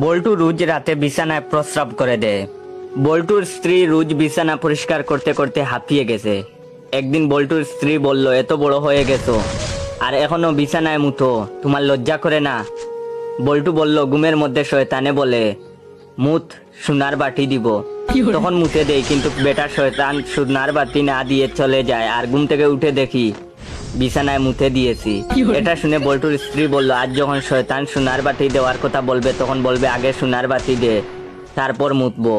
বল্টু রোজ রাতে বিছানায় প্রস্রাব করে দেয়। বল্টুর স্ত্রী রোজ বিছানা পরিষ্কার করতে করতে হাঁপিয়ে গেছে। একদিন বল্টুর স্ত্রী বলল, এত বড় হয়ে গেছো আর এখনো বিছানায় মুতো, তোমার লজ্জা করে না? বল্টু বলল, ঘুমের মধ্যে শয়তানে বলে মুত, সোনার বাটি দিব। তখন মুতে দেই, কিন্তু বেটা শয়তান সোনার বাটি না দিয়ে চলে যায়, আর ঘুম থেকে উঠে দেখি বিছানায় মুতে দিয়েছি। এটা শুনে বল্টুর স্ত্রী বলল, আজ যখন শয়তান সোনার বাটি দেওয়ার কথা বলবে তখন বলবে আগে সোনার বাটি দে, তারপর মুতবো।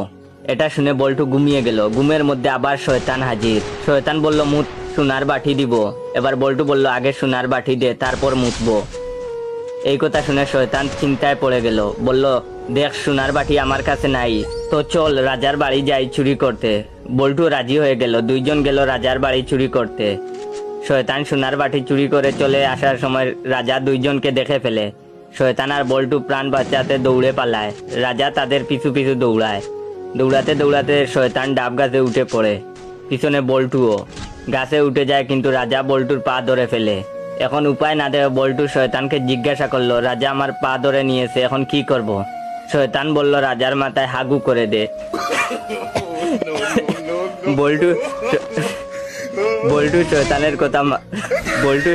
এটা শুনে বল্টু ঘুমিয়ে গেল। ঘুমের মধ্যে আবার শয়তান হাজির। শয়তান বলল, মুত, সোনার বাটি দিব। এবার বল্টু বলল, আগে সোনার বাটি দে, তারপর মুতবো। এই কথা শুনে শয়তান চিন্তায় পড়ে গেল। বলল, দেখ, সোনার বাটি আমার কাছে নাই, তো চল রাজার বাড়ি যাই চুরি করতে। বল্টু রাজি হয়ে গেল। দুইজন গেল রাজার বাড়ি চুরি করতে। শয়তান সোনার বাটি চুরি করে চলে আসার সময় রাজা দুইজনকে দেখে ফেলে। শয়তান আর বল্টু প্রাণ বাঁচাতে দৌড়ে পালায়। রাজা তাদের পিছু পিছু দৌড়ায়। দৌড়াতে দৌড়াতে শয়তান ডাব গাছে উঠে পড়ে। পিছনে বল্টুও গাছে উঠে যায়, কিন্তু রাজা বল্টুর পা ধরে ফেলে। এখন উপায় না দেখে বল্টু শয়তানকে জিজ্ঞাসা করলো, রাজা আমার পা ধরে নিয়েছে, এখন কি করব? শয়তান বলল, রাজার মাথায় হাগু করে দে। বল্টু বল্টু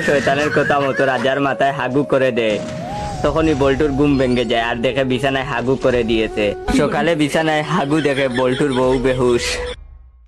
শয়তানের কথা মতো রাজার মাথায় হাগু করে দেয়। তখনই বল্টুর ঘুম ভেঙে যায় আর দেখে বিছানায় হাগু করে দিয়েছে। সকালে বিছানায় হাগু দেখে বল্টুর বউ বেহুশ।